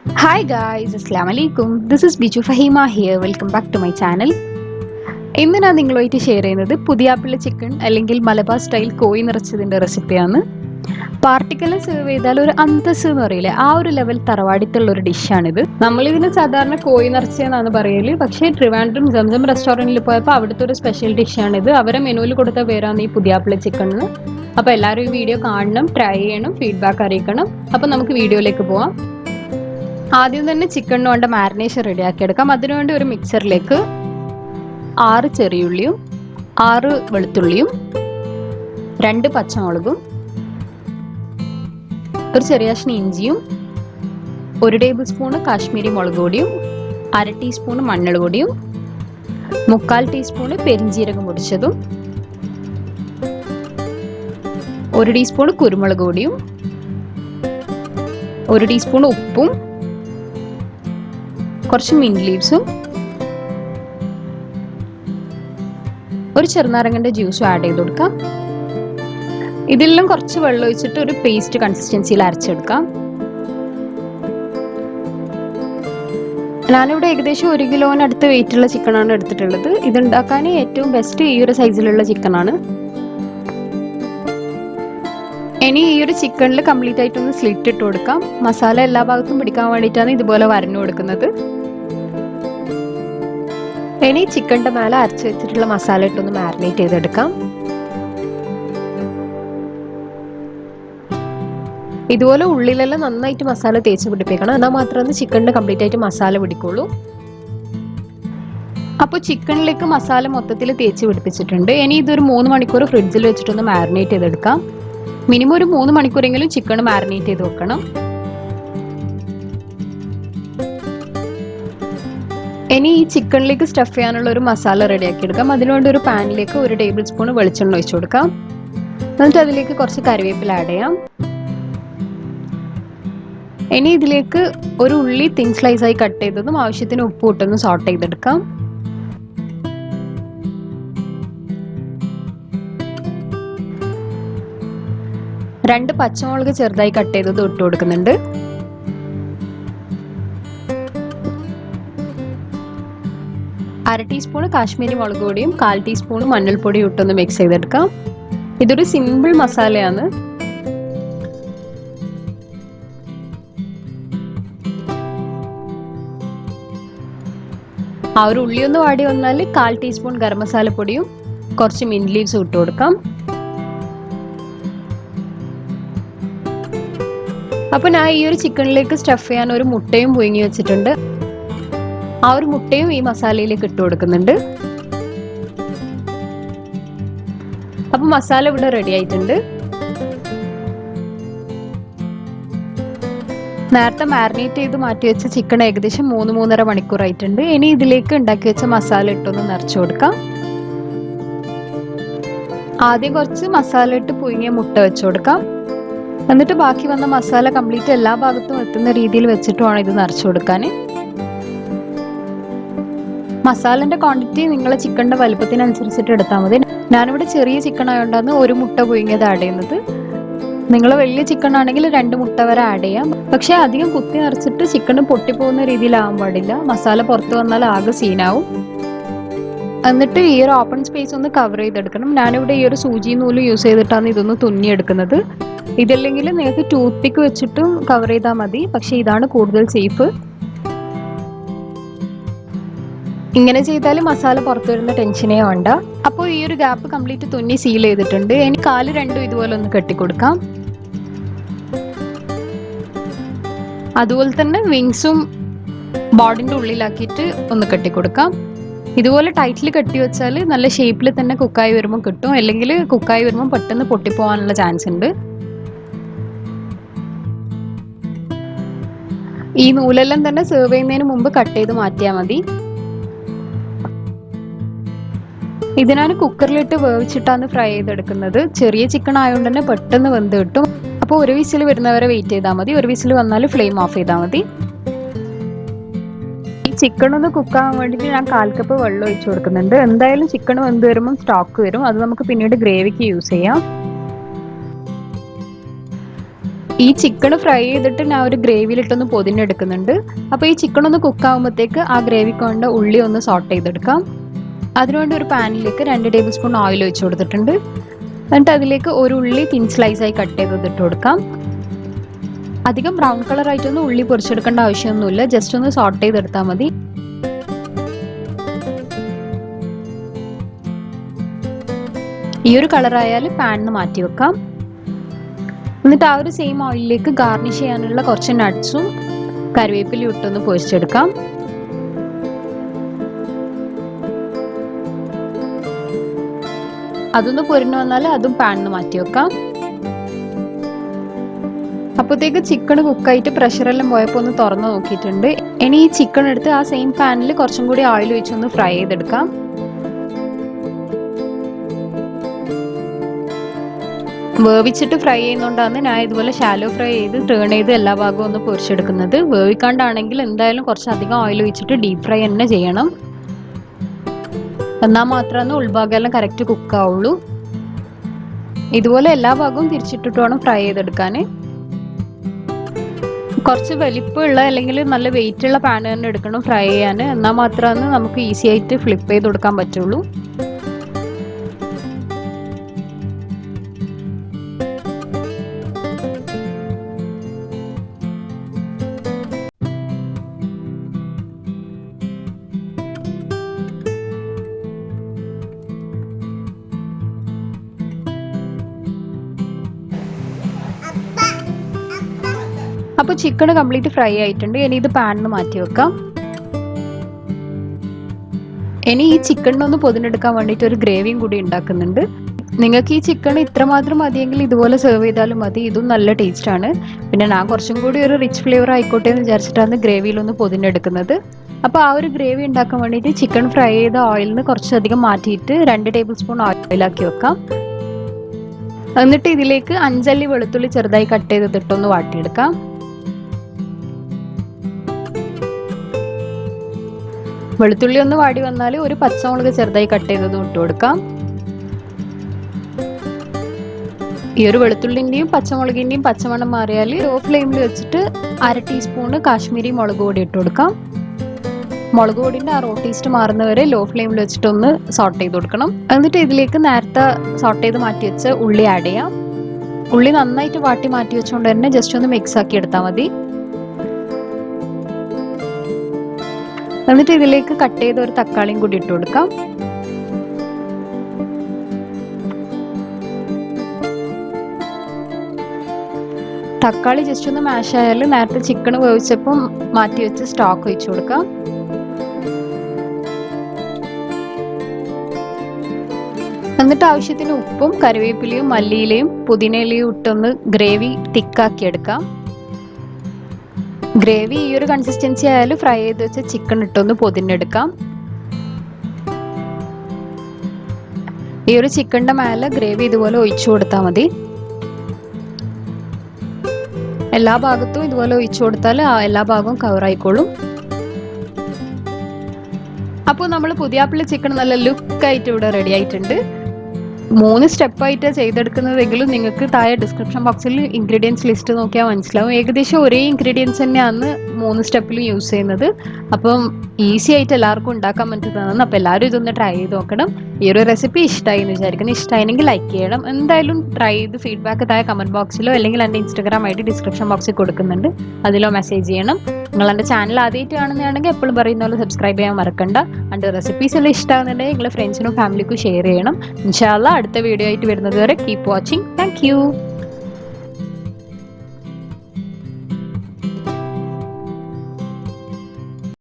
Hi guys, Assalamu alaikum. This is Biju Fahima here. Welcome back to my channel. ഇന്ന് ഞാൻ നിങ്ങളുമായിട്ട് share ചെയ്യുന്നത് പുതിയാപ്പിള്ള chicken അല്ലെങ്കിൽ Malabar style കോഴി നിറച്ചതിൻ്റെ റെസിപ്പിയാണ്. പാർട്ടിക്കലർ സെർവ് ചെയ്താൽ ഒരു അന്തസ് എന്ന് പറയില്ലേ, ആ ഒരു ലെവൽ തറവാടിത്തുള്ള ഒരു ഡിഷാണിത്. നമ്മളിതിന് സാധാരണ കോഴി നിറച്ചതെന്നാണ് പറയല്, പക്ഷേ ട്രിവാൻഡ്രം ജംസം റെസ്റ്റോറൻറ്റിൽ പോയപ്പോൾ അവിടുത്തെ ഒരു സ്പെഷ്യൽ ഡിഷാണിത്. അവരെ മെനുവിൽ കൊടുത്ത പേരാണ് ഈ പുതിയാപ്പിള്ള ചിക്കൻ എന്ന്. അപ്പോൾ എല്ലാവരും ഈ വീഡിയോ കാണണം, ട്രൈ ചെയ്യണം, ഫീഡ്ബാക്ക് അറിയിക്കണം. അപ്പോൾ നമുക്ക് വീഡിയോയിലേക്ക് പോവാം. ആദ്യം തന്നെ ചിക്കണിന് വേണ്ട മാരിനേഷൻ റെഡിയാക്കി എടുക്കാം. അതിനുവേണ്ടി ഒരു മിക്സറിലേക്ക് 6 ചെറിയുള്ളിയും 6 വെളുത്തുള്ളിയും 2 പച്ചമുളകും ഒരു ചെറിയ കഷ്ണം ഇഞ്ചിയും 1 ടേബിൾ സ്പൂണ് കാശ്മീരി മുളക് പൊടിയും 1/2 ടീസ്പൂണ് മഞ്ഞൾ പൊടിയും 3/4 ടീസ്പൂണ് പെരിഞ്ജീരകം പൊടിച്ചതും 1 ടീസ്പൂണ് കുരുമുളക് പൊടിയും 1 ടീസ്പൂൺ ഉപ്പും കുറച്ച് മിന്റ് ലീവ്സും ഒരു ചെറുനാരങ്ങന്റെ ജ്യൂസും ആഡ് ചെയ്ത് കൊടുക്കാം. ഇതെല്ലാം കുറച്ച് വെള്ളം ഒഴിച്ചിട്ട് ഒരു പേസ്റ്റ് കൺസിസ്റ്റൻസിയിൽ അരച്ചെടുക്കാം. ഞാനിവിടെ ഏകദേശം 1 കിലോനടുത്ത് വെയിറ്റുള്ള ചിക്കനാണ് എടുത്തിട്ടുള്ളത്. ഇതുണ്ടാക്കാൻ ഏറ്റവും ബെസ്റ്റ് ഈ ഒരു സൈസിലുള്ള ചിക്കനാണ്. ഇനി ഈ ഒരു ചിക്കനിൽ കംപ്ലീറ്റ് ആയിട്ടൊന്ന് സ്ലിറ്റ് ഇട്ട് കൊടുക്കാം. മസാല എല്ലാ ഭാഗത്തും പിടിക്കാൻ വേണ്ടിയിട്ടാണ് ഇതുപോലെ വരഞ്ഞു കൊടുക്കുന്നത്. ഇനി ചിക്കൻ്റെ മേലെ അരച്ച് വെച്ചിട്ടുള്ള മസാല ഇട്ടൊന്ന് മാരിനേറ്റ് ചെയ്തെടുക്കാം. ഇതുപോലെ ഉള്ളിലെല്ലാം നന്നായിട്ട് മസാല തേച്ച് പിടിപ്പിക്കണം, എന്നാൽ മാത്രമേ ചിക്കനിന് കംപ്ലീറ്റ് ആയിട്ട് മസാല പിടിക്കുള്ളൂ. അപ്പോൾ ചിക്കനിലേക്ക് മസാല മൊത്തത്തിൽ തേച്ച് പിടിപ്പിച്ചിട്ടുണ്ട്. ഇനി ഇതൊരു 3 മണിക്കൂർ ഫ്രിഡ്ജിൽ വെച്ചിട്ടൊന്ന് മാരിനേറ്റ് ചെയ്തെടുക്കാം. മിനിമം ഒരു 3 മണിക്കൂറെങ്കിലും ചിക്കൻ മാരിനേറ്റ് ചെയ്ത് വെക്കണം. ഇനി ഈ ചിക്കനിലേക്ക് സ്റ്റഫ് ചെയ്യാനുള്ള ഒരു മസാല റെഡിയാക്കി എടുക്കാം. അതിനുവേണ്ടി ഒരു പാനിലേക്ക് 1 ടേബിൾ സ്പൂൺ വെളിച്ചെണ്ണ ഒഴിച്ചു കൊടുക്കാം. എന്നിട്ട് അതിലേക്ക് കുറച്ച് കറിവേപ്പില ആഡ് ചെയ്യാം. ഇനി ഇതിലേക്ക് ഒരു ഉള്ളി തിൻ സ്ലൈസ് ആയി കട്ട് ചെയ്തതും ആവശ്യത്തിന് ഉപ്പ് ഇട്ടൊന്ന് സോട്ട് ചെയ്തെടുക്കാം. രണ്ട് പച്ചമുളക് ചെറുതായി കട്ട് ചെയ്തത് ഇട്ട് കൊടുക്കുന്നുണ്ട്. അര ടീസ്പൂൺ കാശ്മീരി മുളക് പൊടിയും 1/4 ടീസ്പൂൺ മഞ്ഞൾപ്പൊടിയും ഇട്ടൊന്ന് മിക്സ് ചെയ്തെടുക്കാം. ഇതൊരു സിമ്പിൾ മസാലയാണ്. ആ ഒരു ഉള്ളി ഒന്ന് വാടി വന്നാൽ 1/4 ടീസ്പൂൺ ഗരം മസാല പൊടിയും കുറച്ച് മിന്റ് ലീവ്സും ഇട്ട് കൊടുക്കാം. അപ്പോൾ ഞാൻ ഈ ഒരു ചിക്കനിലേക്ക് സ്റ്റഫ് ചെയ്യാൻ ഒരു മുട്ടയും പുഴുങ്ങി വെച്ചിട്ടുണ്ട്. ആ ഒരു മുട്ടയും ഈ മസാലയിലേക്ക് ഇട്ട് കൊടുക്കുന്നുണ്ട്. അപ്പോൾ മസാല ഇവിടെ റെഡി ആയിട്ടുണ്ട്. നേരത്തെ മാരിനേറ്റ് ചെയ്ത് മാറ്റി വെച്ച ചിക്കൻ ഏകദേശം 3-3.5 മണിക്കൂർ ആയിട്ടുണ്ട്. ഇനി ഇതിലേക്ക് ഉണ്ടാക്കി വെച്ച മസാല ഇട്ടൊന്ന് നിറച്ചു കൊടുക്കാം. ആദ്യം കുറച്ച് മസാല ഇട്ട് പുഴുങ്ങിയ മുട്ട വെച്ചു കൊടുക്കാം. എന്നിട്ട് ബാക്കി വന്ന മസാല കംപ്ലീറ്റ് എല്ലാ ഭാഗത്തും എത്തുന്ന രീതിയിൽ വെച്ചിട്ട് വേണം ഇത് നിറച്ചു കൊടുക്കാൻ. മസാലന്റെ ക്വാണ്ടിറ്റി നിങ്ങളെ ചിക്കൻ്റെ വലുപ്പത്തിനനുസരിച്ചിട്ട് എടുത്താൽ മതി. ഞാനിവിടെ ചെറിയ ചിക്കൻ ആയതുകൊണ്ടാണ് 1 മുട്ട പുഴുങ്ങിയത് ആഡ് ചെയ്യുന്നത്. നിങ്ങൾ വലിയ ചിക്കൻ ആണെങ്കിൽ 2 മുട്ട വരെ ആഡ് ചെയ്യാം. പക്ഷേ അധികം കുത്തി നിറച്ചിട്ട് ചിക്കൻ പൊട്ടിപ്പോകുന്ന രീതിയിലാവാൻ പാടില്ല. മസാല പുറത്ത് വന്നാൽ ആകെ സീനാവും. എന്നിട്ട് ഈ ഒരു ഓപ്പൺ സ്പേസ് ഒന്ന് കവർ ചെയ്തെടുക്കണം. ഞാനിവിടെ ഈ ഒരു സൂചി നൂല് യൂസ് ചെയ്തിട്ടാണ് ഇതൊന്ന് തുന്നിയെടുക്കുന്നത്. ഇതല്ലെങ്കിൽ നിങ്ങൾക്ക് ടൂത്ത് പിക്ക് വെച്ചിട്ടും കവർ ചെയ്താൽ മതി, പക്ഷേ ഇതാണ് കൂടുതൽ സേഫ്. ഇങ്ങനെ ചെയ്താൽ മസാല പുറത്തു വരുന്ന ടെൻഷനേ വേണ്ട. അപ്പോൾ ഈ ഒരു ഗ്യാപ്പ് കംപ്ലീറ്റ് തുന്നി സീൽ ചെയ്തിട്ടുണ്ട്. ഇനി കാല് രണ്ടും ഇതുപോലെ ഒന്ന് കെട്ടിക്കൊടുക്കാം. അതുപോലെ തന്നെ വിങ്സും ബോഡിൻ്റെ ഉള്ളിലാക്കിയിട്ട് ഒന്ന് കെട്ടിക്കൊടുക്കാം. ഇതുപോലെ ടൈറ്റിൽ കെട്ടി വെച്ചാൽ നല്ല ഷേപ്പിൽ തന്നെ കുക്കായി വരുമ്പോൾ കിട്ടും. അല്ലെങ്കിൽ കുക്കായി വരുമ്പോൾ പെട്ടെന്ന് പൊട്ടിപ്പോകാനുള്ള ചാൻസ് ഉണ്ട്. ഈ നൂലെല്ലാം തന്നെ സെർവ് ചെയ്യുന്നതിന് മുമ്പ് കട്ട് ചെയ്ത് മാറ്റിയാൽ മതി. ഇതിനാണ് കുക്കറിലിട്ട് വേവിച്ചിട്ടാണ് ഫ്രൈ ചെയ്തെടുക്കുന്നത്. ചെറിയ ചിക്കൻ ആയതുകൊണ്ട് തന്നെ പെട്ടെന്ന് വെന്ത് കിട്ടും. അപ്പോൾ 1 വിസിൽ വരുന്നവരെ വെയിറ്റ് ചെയ്താൽ മതി. 1 വിസിൽ വന്നാൽ ഫ്ലെയിം ഓഫ് ചെയ്താൽ മതി. ഈ ചിക്കൻ ഒന്ന് കുക്കാകാൻ വേണ്ടിയിട്ട് ഞാൻ 1/4 കപ്പ് വെള്ളം ഒഴിച്ചു കൊടുക്കുന്നുണ്ട്. എന്തായാലും ചിക്കൻ വെന്ത് വരുമ്പോൾ സ്റ്റോക്ക് വരും. അത് നമുക്ക് പിന്നീട് ഗ്രേവിക്ക് യൂസ് ചെയ്യാം. ഈ ചിക്കൻ ഫ്രൈ ചെയ്തിട്ട് ഞാൻ ഒരു ഗ്രേവിയിലിട്ടൊന്ന് പൊതിഞ്ഞെടുക്കുന്നുണ്ട്. അപ്പോൾ ഈ ചിക്കൻ ഒന്ന് കുക്ക് ആകുമ്പോഴത്തേക്ക് ആ ഗ്രേവി കൊണ്ട് ഉള്ളി ഒന്ന് സോട്ട് ചെയ്തെടുക്കാം. അതിനുവേണ്ടി ഒരു പാനിലേക്ക് 2 ടേബിൾ സ്പൂൺ ഓയിൽ ഒഴിച്ച് കൊടുത്തിട്ടുണ്ട്. എന്നിട്ട് അതിലേക്ക് ഒരു ഉള്ളി തിൻ സ്ലൈസായി കട്ട് ചെയ്തിട്ട് കൊടുക്കാം. അധികം ബ്രൗൺ കളർ ആയിട്ടൊന്നും ഉള്ളി പൊരിച്ചെടുക്കേണ്ട ആവശ്യമൊന്നുമില്ല, ജസ്റ്റ് ഒന്ന് സോട്ട് ചെയ്തെടുത്താൽ മതി. ഈ ഒരു കളറായാൽ പാനിന് മാറ്റി വെക്കാം. എന്നിട്ട് ആ ഒരു സെയിം ഓയിലിലേക്ക് ഗാർണിഷ് ചെയ്യാനുള്ള കുറച്ച് നട്ട്സും കറിവേപ്പിലയും ഇട്ടൊന്ന് പൊരിച്ചെടുക്കാം. അതൊന്ന് പൊരിഞ്ഞു വന്നാൽ അതും പാനിന് മാറ്റി വെക്കാം. അപ്പോഴത്തേക്ക് ചിക്കൻ കുക്കായിട്ട് പ്രഷറെല്ലാം പോയപ്പോൾ ഒന്ന് തുറന്ന് നോക്കിയിട്ടുണ്ട്. ഇനി ഈ ചിക്കൻ എടുത്ത് ആ സെയിം പാനിൽ കുറച്ചും കൂടി ഓയിൽ ഒഴിച്ചൊന്ന് ഫ്രൈ ചെയ്തെടുക്കാം. വേവിച്ചിട്ട് ഫ്രൈ ചെയ്യുന്നതുകൊണ്ടാണ് ഞാൻ ഇതുപോലെ ഷാലോ ഫ്രൈ ചെയ്ത് ടേൺ ചെയ്ത് എല്ലാ ഭാഗവും ഒന്ന് പൊരിച്ചെടുക്കുന്നത്. വേവിക്കാണ്ടാണെങ്കിൽ എന്തായാലും കുറച്ചധികം ഓയിൽ ഒഴിച്ചിട്ട് ഡീപ് ഫ്രൈ തന്നെ ചെയ്യണം, എന്നാൽ മാത്രമേ ഉൾഭാഗമെല്ലാം കറക്റ്റ് കുക്കാവുള്ളൂ. ഇതുപോലെ എല്ലാ ഭാഗവും തിരിച്ചിട്ടിട്ട് വേണം ഫ്രൈ ചെയ്തെടുക്കാൻ. കുറച്ച് വലിപ്പമുള്ള അല്ലെങ്കിൽ നല്ല വെയിറ്റ് ഉള്ള പാൻ തന്നെ എടുക്കണം ഫ്രൈ ചെയ്യാൻ, എന്നാൽ മാത്രമേ നമുക്ക് ഈസി ആയിട്ട് ഫ്ലിപ്പ് ചെയ്ത് കൊടുക്കാൻ പറ്റുള്ളൂ. അപ്പോൾ ചിക്കൻ കംപ്ലീറ്റ് ഫ്രൈ ആയിട്ടുണ്ട്. ഇനി ഇത് പാനിന് മാറ്റി വെക്കാം. ഇനി ഈ ചിക്കനൊന്ന് പൊതിഞ്ഞെടുക്കാൻ വേണ്ടിയിട്ട് ഒരു ഗ്രേവിയും കൂടി ഉണ്ടാക്കുന്നുണ്ട്. നിങ്ങൾക്ക് ഈ ചിക്കൻ ഇത്രമാത്രം മതിയെങ്കിൽ ഇതുപോലെ സെർവ് ചെയ്താലും മതി, ഇതും നല്ല ടേസ്റ്റാണ്. പിന്നെ ഞാൻ കുറച്ചും കൂടി ഒരു റിച്ച് ഫ്ലേവർ ആയിക്കോട്ടെ എന്ന് വിചാരിച്ചിട്ടാണ് ഗ്രേവിയിലൊന്ന് പൊതിഞ്ഞെടുക്കുന്നത്. അപ്പോൾ ആ ഒരു ഗ്രേവി ഉണ്ടാക്കാൻ വേണ്ടിയിട്ട് ചിക്കൻ ഫ്രൈ ചെയ്ത ഓയിലിൽ നിന്ന് കുറച്ചധികം മാറ്റിയിട്ട് 2 ടേബിൾ സ്പൂൺ ഓയിലാക്കി വെക്കാം. എന്നിട്ട് ഇതിലേക്ക് 5 അല്ലി വെളുത്തുള്ളി ചെറുതായി കട്ട് ചെയ്തിട്ടൊന്ന് വാട്ടിയെടുക്കാം. വെളുത്തുള്ളി ഒന്ന് വാടി വന്നാൽ ഒരു പച്ചമുളക് ചെറുതായി കട്ട് ചെയ്തതും ഇട്ട് കൊടുക്കാം. ഈ ഒരു വെളുത്തുള്ളിൻ്റെയും പച്ചമുളകിൻ്റെയും പച്ചമണം മാറിയാൽ ലോ ഫ്ലെയിമിൽ വെച്ചിട്ട് 1/2 ടീസ്പൂണ് കാശ്മീരി മുളക് പൊടി ഇട്ട് കൊടുക്കാം. മുളക് പൊടിൻ്റെ ആ റോ ടേസ്റ്റ് മാറുന്നവരെ ലോ ഫ്ലെയിമിൽ വെച്ചിട്ടൊന്ന് സോട്ട് ചെയ്ത് കൊടുക്കണം. എന്നിട്ട് ഇതിലേക്ക് നേരത്തെ സോട്ട് ചെയ്ത് മാറ്റി വെച്ച് ഉള്ളി ആഡ് ചെയ്യാം. ഉള്ളി നന്നായിട്ട് വാട്ടി മാറ്റി വെച്ചുകൊണ്ട് തന്നെ ജസ്റ്റ് ഒന്ന് മിക്സ് ആക്കി എടുത്താൽ മതി. എന്നിട്ട് ഇതിലേക്ക് കട്ട് ചെയ്ത ഒരു തക്കാളിയും കൂടി ഇട്ട് കൊടുക്കാം. തക്കാളി ജസ്റ്റ് ഒന്ന് മാഷ് ആയാൽ നേരത്തെ ചിക്കൻ വേവിച്ചപ്പം മാറ്റി വെച്ച് സ്റ്റോക്ക് ഒഴിച്ചു കൊടുക്കാം. എന്നിട്ട് ആവശ്യത്തിന് ഉപ്പും കറിവേപ്പിലയും മല്ലിയിലയും പുതിനയിലയും ഇട്ടൊന്ന് ഗ്രേവി തിക്കാക്കി എടുക്കാം. ഗ്രേവി ഈ ഒരു കൺസിസ്റ്റൻസി ആയാലും ഫ്രൈ ചെയ്ത് വെച്ച് ചിക്കൻ ഇട്ടൊന്ന് പൊതിഞ്ഞെടുക്കാം. ഈ ഒരു ചിക്കൻ്റെ മേലെ ഗ്രേവി ഇതുപോലെ ഒഴിച്ചു കൊടുത്താൽ മതി. എല്ലാ ഭാഗത്തും ഇതുപോലെ ഒഴിച്ചു കൊടുത്താൽ എല്ലാ ഭാഗവും കവർ ആയിക്കോളും. അപ്പോൾ നമ്മൾ പുതിയാപ്പിള ചിക്കൻ നല്ല ലുക്കായിട്ട് ഇവിടെ റെഡി ആയിട്ടുണ്ട്. 3 സ്റ്റെപ്പായിട്ട് ചെയ്തെടുക്കുന്നതെങ്കിലും നിങ്ങൾക്ക് താഴെ ഡിസ്ക്രിപ്ഷൻ ബോക്സിൽ ഇൻഗ്രീഡിയൻസ് ലിസ്റ്റ് നോക്കിയാൽ മനസ്സിലാവും. ഏകദേശം ഒരേ ഇൻഗ്രീഡിയൻസ് തന്നെയാണ് 3 സ്റ്റെപ്പിലും യൂസ് ചെയ്യുന്നത്. അപ്പം ഈസി ആയിട്ട് എല്ലാവർക്കും ഉണ്ടാക്കാൻ പറ്റുന്നതാണ്. അപ്പോൾ എല്ലാവരും ഇതൊന്ന് ട്രൈ ചെയ്ത് നോക്കണം. ഈ ഒരു റെസിപ്പി ഇഷ്ടമായി എന്ന് വിചാരിക്കുന്നു. ഇഷ്ടമായെങ്കിൽ ലൈക്ക് ചെയ്യണം. എന്തായാലും ട്രൈ ചെയ്ത് ഫീഡ്ബാക്ക് താഴെ കമൻറ്റ് ബോക്സിലോ അല്ലെങ്കിൽ എൻ്റെ ഇൻസ്റ്റാഗ്രാം ID ഡിസ്ക്രിപ്ഷൻ ബോക്സിൽ കൊടുക്കുന്നുണ്ട്, അതിലോ മെസ്സേജ് ചെയ്യണം. നിങ്ങൾ എൻ്റെ ചാനൽ ആദ്യമായിട്ട് കാണുന്നതാണെങ്കിൽ എപ്പോഴും പറയുന്ന പോലെ സബ്സ്ക്രൈബ് ചെയ്യാൻ മറക്കണ്ട. എൻ്റെ റെസിപ്പീസ് എല്ലാം ഇഷ്ടമാകുന്നുണ്ടെങ്കിൽ നിങ്ങളുടെ ഫ്രണ്ട്സിനും ഫാമിലിക്കും ഷെയർ ചെയ്യണം. ഇൻഷാ അല്ലാഹ് അടുത്ത വീഡിയോ ആയിട്ട് വരുന്നത് വരെ കീപ് വാച്ചിങ്. Thank you.